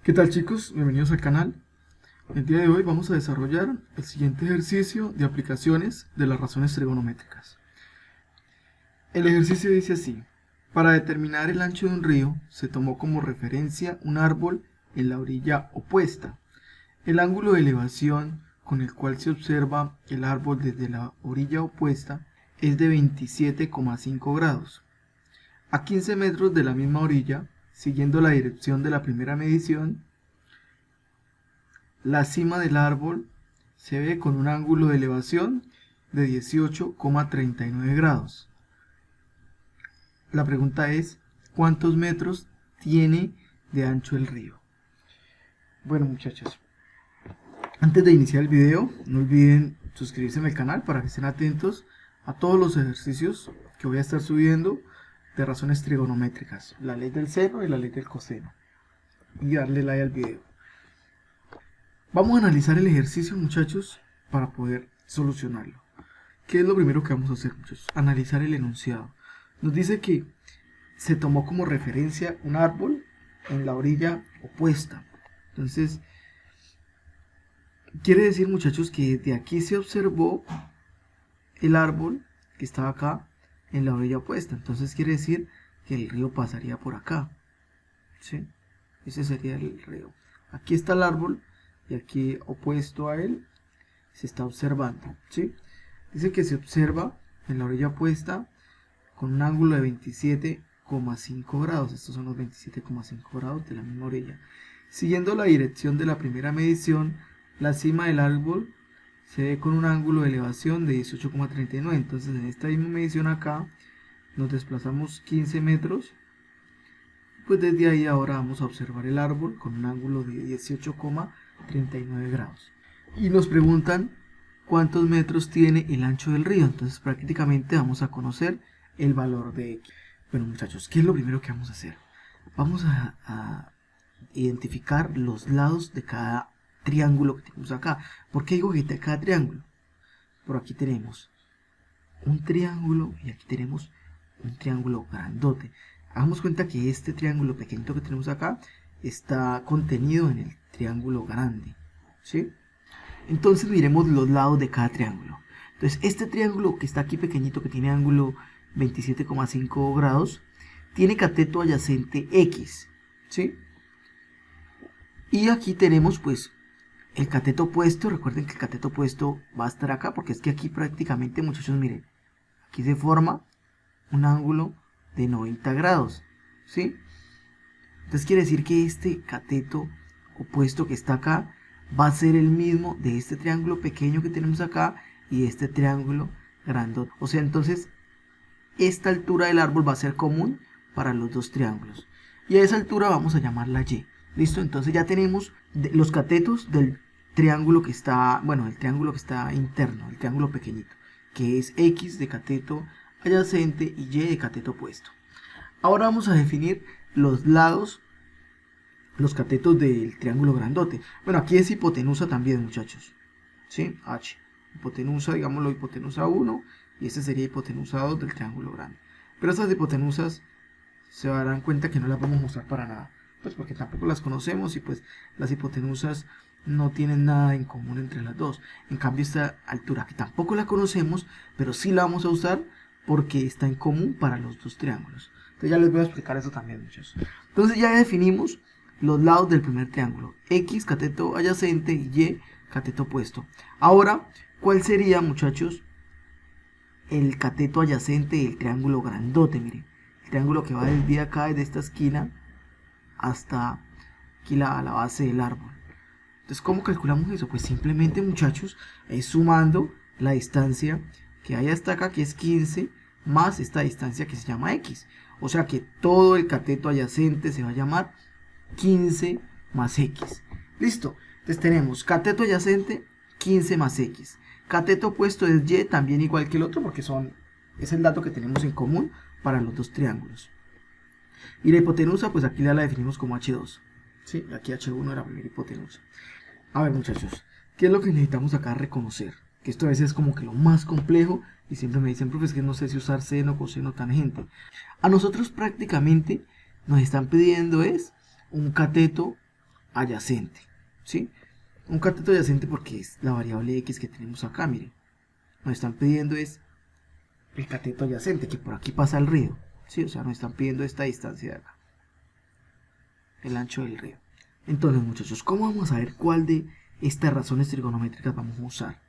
¿Qué tal, chicos? Bienvenidos al canal. El día de hoy vamos a desarrollar el siguiente ejercicio de aplicaciones de las razones trigonométricas. El ejercicio dice así: para determinar el ancho de un río se tomó como referencia un árbol en la orilla opuesta. El ángulo de elevación con el cual se observa el árbol desde la orilla opuesta es de 27,5 grados. A 15 metros de la misma orilla, siguiendo la dirección de la primera medición, la cima del árbol se ve con un ángulo de elevación de 18,39 grados. La pregunta es: ¿cuántos metros tiene de ancho el río? Bueno, muchachos, antes de iniciar el video, no olviden suscribirse al canal para que estén atentos a todos los ejercicios que voy a estar subiendo de razones trigonométricas, la ley del seno y la ley del coseno, y darle like al video. Vamos a analizar el ejercicio, muchachos, para poder solucionarlo. ¿Qué es lo primero que vamos a hacer, muchachos? Analizar el enunciado. Nos dice que se tomó como referencia un árbol en la orilla opuesta. Entonces, quiere decir, muchachos, que de aquí se observó el árbol que estaba acá en la orilla opuesta. Entonces quiere decir que el río pasaría por acá, ¿sí? Ese sería el río. Aquí está el árbol y aquí opuesto a él se está observando, ¿sí? Dice que se observa en la orilla opuesta con un ángulo de 27,5 grados. Estos son los 27,5 grados de la misma orilla. Siguiendo la dirección de la primera medición, la cima del árbol se ve con un ángulo de elevación de 18,39. Entonces en esta misma medición acá nos desplazamos 15 metros. Pues desde ahí ahora vamos a observar el árbol con un ángulo de 18,39 grados. Y nos preguntan cuántos metros tiene el ancho del río. Entonces prácticamente vamos a conocer el valor de X. Bueno, muchachos, ¿qué es lo primero que vamos a hacer? Vamos a identificar los lados de cada triángulo que tenemos acá. ¿Por qué digo que de cada triángulo? Por aquí tenemos un triángulo y aquí tenemos un triángulo grandote. Hagamos cuenta que este triángulo pequeñito que tenemos acá está contenido en el triángulo grande, ¿sí? Entonces miremos los lados de cada triángulo. Entonces este triángulo que está aquí pequeñito, que tiene ángulo 27,5 grados, tiene cateto adyacente X, ¿sí? Y aquí tenemos pues el cateto opuesto. Recuerden que el cateto opuesto va a estar acá, porque es que aquí prácticamente, muchachos, miren, aquí se forma un ángulo de 90 grados, ¿sí? Entonces quiere decir que este cateto opuesto que está acá va a ser el mismo de este triángulo pequeño que tenemos acá y este triángulo grandote. O sea, entonces esta altura del árbol va a ser común para los dos triángulos. Y a esa altura vamos a llamarla Y. ¿Listo? Entonces ya tenemos los catetos del triángulo que está, bueno, el triángulo que está interno, el triángulo pequeñito, que es X de cateto adyacente y Y de cateto opuesto. Ahora vamos a definir los lados, los catetos del triángulo grandote. Bueno, aquí es hipotenusa también, muchachos, ¿sí? H. Hipotenusa, digámoslo, hipotenusa 1, y este sería hipotenusa 2 del triángulo grande. Pero estas hipotenusas se darán cuenta que no las vamos a mostrar para nada, pues porque tampoco las conocemos y pues las hipotenusas no tienen nada en común entre las dos. En cambio esta altura, que tampoco la conocemos, pero sí la vamos a usar porque está en común para los dos triángulos. Entonces ya les voy a explicar eso también, muchachos. Entonces ya definimos los lados del primer triángulo: X, cateto adyacente, y Y, cateto opuesto. Ahora, ¿cuál sería, muchachos, el cateto adyacente del triángulo grandote? Miren, el triángulo que va desde acá, desde esta esquina hasta aquí a la base del árbol. Entonces, ¿cómo calculamos eso? Pues simplemente, muchachos, es sumando la distancia que hay hasta acá, que es 15, más esta distancia que se llama X. O sea que todo el cateto adyacente se va a llamar 15 más X. Listo. Entonces tenemos cateto adyacente 15 más X. Cateto opuesto es Y, también igual que el otro, porque es el dato que tenemos en común para los dos triángulos. Y la hipotenusa, pues aquí ya la definimos como H2. ¿Sí? Aquí H1 era la primera hipotenusa. A ver, muchachos, ¿qué es lo que necesitamos acá reconocer? Que esto a veces es como que lo más complejo, y siempre me dicen, profe, es que no sé si usar seno, coseno, tangente. A nosotros prácticamente nos están pidiendo es un cateto adyacente, ¿sí? Un cateto adyacente porque es la variable x que tenemos acá, miren. Nos están pidiendo es el cateto adyacente, que por aquí pasa el río, ¿sí? O sea, nos están pidiendo esta distancia de acá, el ancho del río. Entonces, muchachos, ¿cómo vamos a ver cuál de estas razones trigonométricas vamos a usar?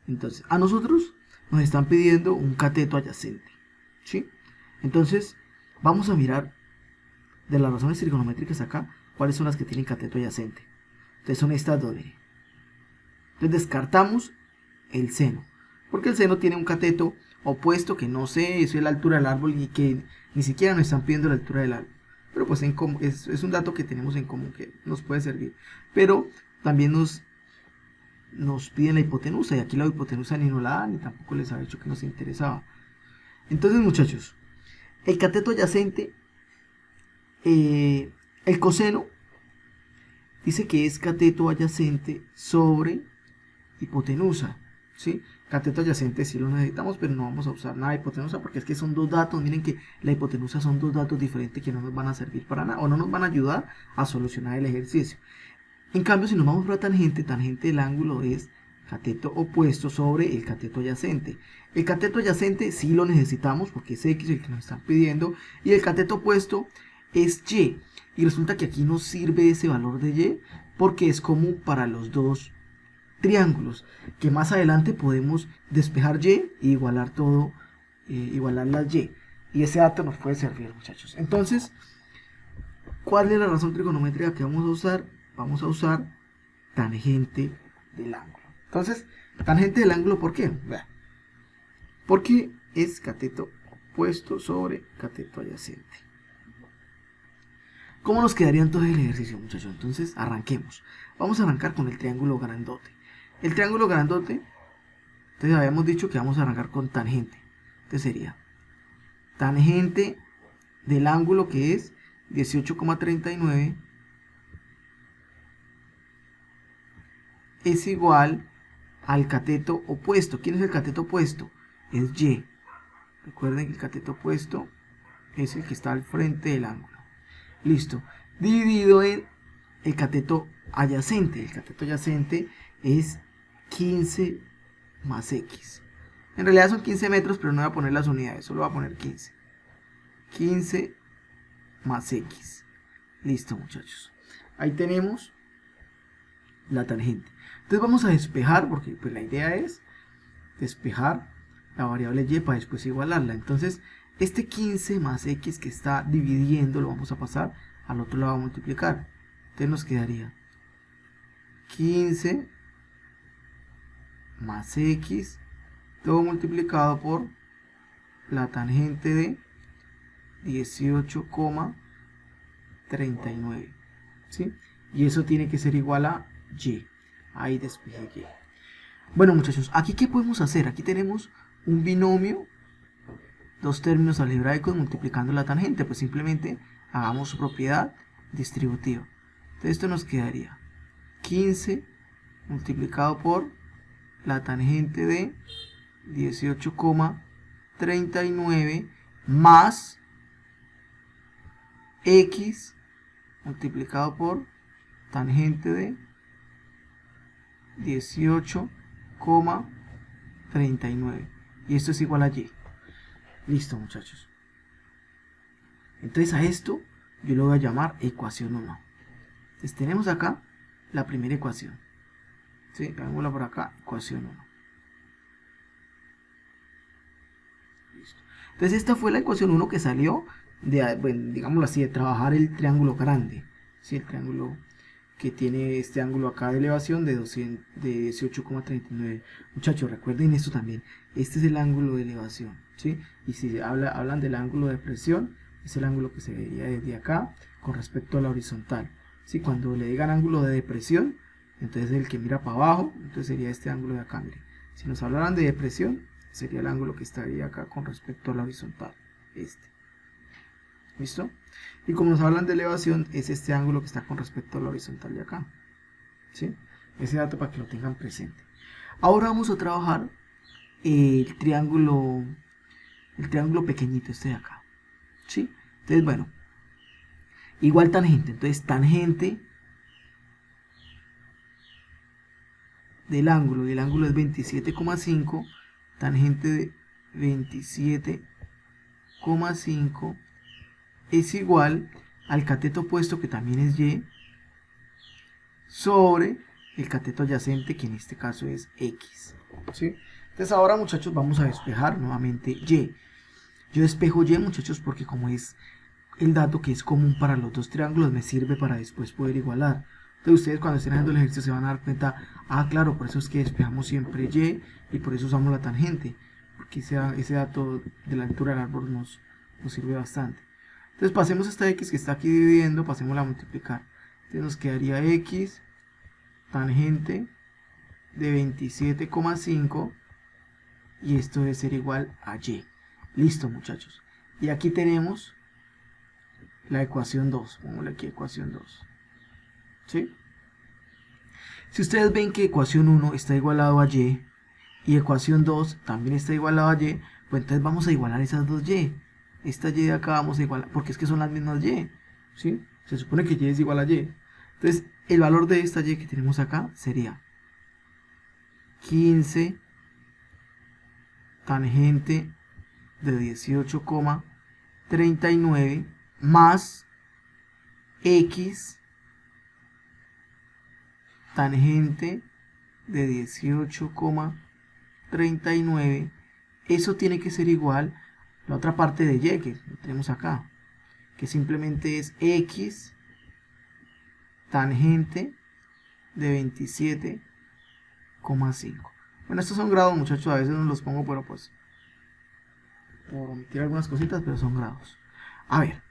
Entonces, a nosotros nos están pidiendo un cateto adyacente, ¿sí? Entonces, vamos a mirar de las razones trigonométricas acá, cuáles son las que tienen cateto adyacente. Entonces, son estas dos, miren. Entonces, descartamos el seno, porque el seno tiene un cateto opuesto que no sé, eso es la altura del árbol y que ni siquiera nos están pidiendo la altura del árbol. Pero pues es un dato que tenemos en común que nos puede servir. Pero también nos piden la hipotenusa y aquí la hipotenusa ni nos la dan ni tampoco les había dicho que nos interesaba. Entonces, muchachos, el cateto adyacente, el coseno dice que es cateto adyacente sobre hipotenusa, ¿sí? Cateto adyacente sí lo necesitamos, pero no vamos a usar nada de hipotenusa porque es que son dos datos. Miren que la hipotenusa son dos datos diferentes que no nos van a servir para nada o no nos van a ayudar a solucionar el ejercicio. En cambio, si nos vamos para tangente, tangente del ángulo es cateto opuesto sobre el cateto adyacente. El cateto adyacente sí lo necesitamos porque es x el que nos están pidiendo y el cateto opuesto es y. Y resulta que aquí nos sirve ese valor de y porque es común para los dos triángulos, que más adelante podemos despejar y e igualar todo, igualar las y. Y ese dato nos puede servir, muchachos. Entonces, ¿cuál es la razón trigonométrica que vamos a usar? Vamos a usar tangente del ángulo. Entonces, tangente del ángulo, ¿por qué? Vean. Porque es cateto opuesto sobre cateto adyacente. ¿Cómo nos quedaría entonces el ejercicio, muchachos? Entonces, arranquemos. Vamos a arrancar con el triángulo grandote. El triángulo grandote, entonces habíamos dicho que vamos a arrancar con tangente. Entonces sería tangente del ángulo que es 18,39 es igual al cateto opuesto. ¿Quién es el cateto opuesto? Es y. Recuerden que el cateto opuesto es el que está al frente del ángulo. Listo. Dividido en el cateto adyacente. El cateto adyacente es 15 más x. En realidad son 15 metros, pero no voy a poner las unidades, solo voy a poner 15. 15 más x. Listo, muchachos. Ahí tenemos la tangente. Entonces vamos a despejar, porque pues la idea es despejar la variable y para después igualarla. Entonces este 15 más x que está dividiendo lo vamos a pasar al otro lado a multiplicar. Entonces nos quedaría 15 más x todo multiplicado por la tangente de 18,39, ¿sí? Y eso tiene que ser igual a y. Ahí despejé y. Bueno, muchachos, aquí ¿qué podemos hacer? Aquí tenemos un binomio, dos términos algebraicos multiplicando la tangente. Pues simplemente hagamos su propiedad distributiva. Entonces esto nos quedaría 15 multiplicado por la tangente de 18,39 más x multiplicado por tangente de 18,39 y esto es igual a y. Listo, muchachos. Entonces a esto yo lo voy a llamar ecuación 1. Entonces tenemos acá la primera ecuación, ¿sí? Hagámosla por acá, ecuación 1. Listo. Entonces esta fue la ecuación 1 que salió de, bueno, digámoslo así, de trabajar el triángulo grande, ¿sí? El triángulo que tiene este ángulo acá de elevación de 18,39. Muchachos, recuerden esto también. Este es el ángulo de elevación, ¿sí? Y si hablan del ángulo de presión, es el ángulo que se vería desde acá con respecto a la horizontal, ¿sí? Cuando le digan ángulo de depresión, entonces el que mira para abajo, entonces sería este ángulo de acá, miren. Si nos hablaran de depresión, sería el ángulo que estaría acá con respecto a la horizontal, este. ¿Listo? Y como nos hablan de elevación, es este ángulo que está con respecto a la horizontal de acá, ¿sí? Ese dato para que lo tengan presente. Ahora vamos a trabajar el triángulo pequeñito, este de acá, ¿sí? Entonces, bueno, igual tangente. Entonces, tangente del ángulo, y el ángulo es 27,5, tangente de 27,5 es igual al cateto opuesto, que también es y, sobre el cateto adyacente, que en este caso es x, ¿sí? Entonces ahora, muchachos, vamos a despejar nuevamente y. Yo despejo y, muchachos, porque como es el dato que es común para los dos triángulos, me sirve para después poder igualar. Entonces ustedes, cuando estén haciendo el ejercicio, se van a dar cuenta, claro, por eso es que despejamos siempre y por eso usamos la tangente, porque ese dato de la altura del árbol nos sirve bastante. Entonces pasemos esta x que está aquí dividiendo, pasémosla a multiplicar. Entonces nos quedaría x tangente de 27,5, y esto debe ser igual a y. Listo, muchachos. Y aquí tenemos la ecuación 2. Pongámosle aquí ecuación 2. ¿Sí? Si ustedes ven que ecuación 1 está igualado a y ecuación 2 también está igualado a y, pues entonces vamos a igualar esas dos y. Esta y de acá vamos a igualar, porque es que son las mismas y. ¿Sí? Se supone que y es igual a y. Entonces, el valor de esta y que tenemos acá sería 15 tangente de 18,39 más x tangente de 18,39. Eso tiene que ser igual a la otra parte de y que tenemos acá, que simplemente es x tangente de 27,5. Bueno, estos son grados, muchachos, a veces no los pongo, pero pues por omitir algunas cositas, pero son grados. A ver,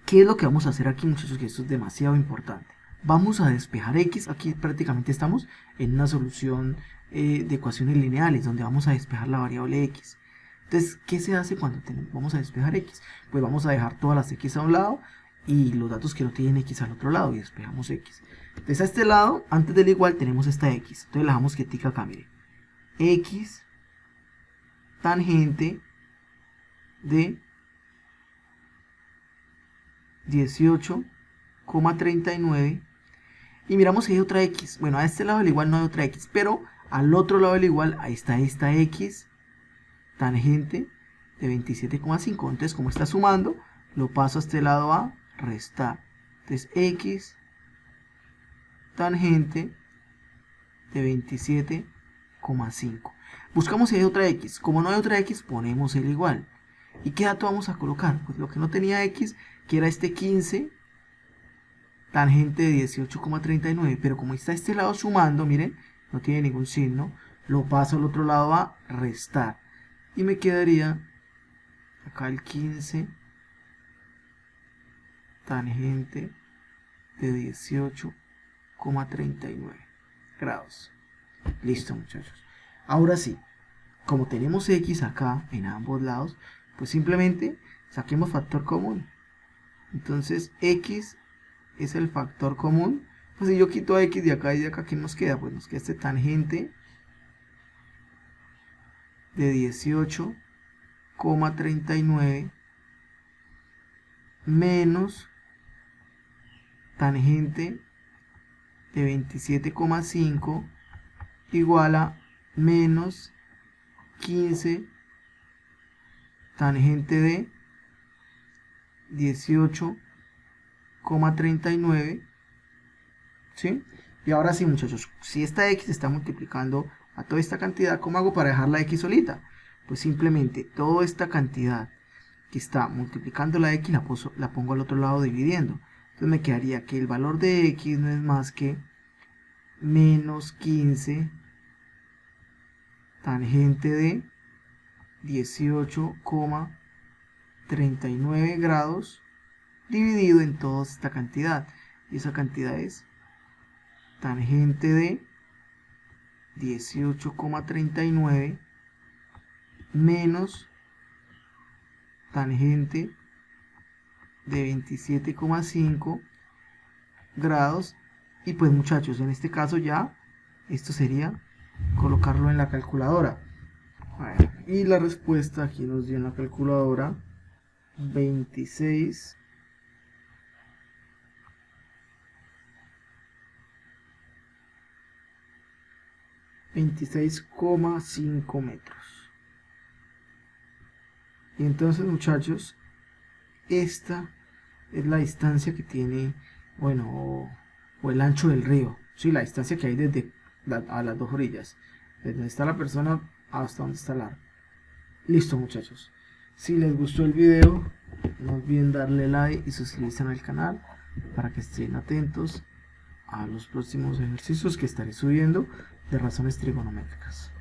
¿qué es lo que vamos a hacer aquí, muchachos? Que esto es demasiado importante. Vamos a despejar x. Aquí prácticamente estamos en una solución de ecuaciones lineales, donde vamos a despejar la variable x. Entonces, ¿qué se hace cuando vamos a despejar x? Pues vamos a dejar todas las x a un lado y los datos que no tienen x al otro lado, y despejamos x. Entonces, a este lado, antes del igual, tenemos esta x. Entonces la dejamos quietica acá, mire. X tangente de 18,39, y miramos si hay otra x. Bueno, a este lado del igual no hay otra x, pero al otro lado del igual ahí está esta x tangente de 27,5. Entonces, como está sumando, lo paso a este lado a restar. Entonces, x tangente de 27,5. Buscamos si hay otra x. Como no hay otra x, ponemos el igual. ¿Y qué dato vamos a colocar? Pues lo que no tenía x, que era este 15 tangente de 18,39, pero como está este lado sumando, miren, no tiene ningún signo, lo paso al otro lado a restar, y me quedaría acá el 15 tangente de 18,39 grados. Listo, muchachos. Ahora sí, como tenemos x acá en ambos lados, pues simplemente saquemos factor común. Entonces x es el factor común. Pues si yo quito x de acá y de acá, ¿qué nos queda? Pues nos queda este tangente de 18,39 menos tangente de 27,5 igual a menos 15 tangente de 18,39. ¿Sí? Y ahora sí, muchachos, si esta x está multiplicando a toda esta cantidad, ¿cómo hago para dejar la x solita? Pues simplemente toda esta cantidad que está multiplicando la x la pongo al otro lado dividiendo. Entonces me quedaría que el valor de x no es más que menos 15 tangente de 18,39 grados dividido en toda esta cantidad. Y esa cantidad es tangente de 18,39 menos tangente de 27,5 grados. Y pues, muchachos, en este caso ya esto sería colocarlo en la calculadora. Y la respuesta aquí nos dio en la calculadora 26 26,5 metros. Y entonces, muchachos, esta es la distancia que tiene, bueno, o el ancho del río, ¿sí? La distancia que hay desde a las dos orillas, desde donde está la persona hasta donde está el árbol. Listo, muchachos. Si les gustó el video, no olviden darle like y suscribirse al canal para que estén atentos a los próximos ejercicios que estaré subiendo de razones trigonométricas.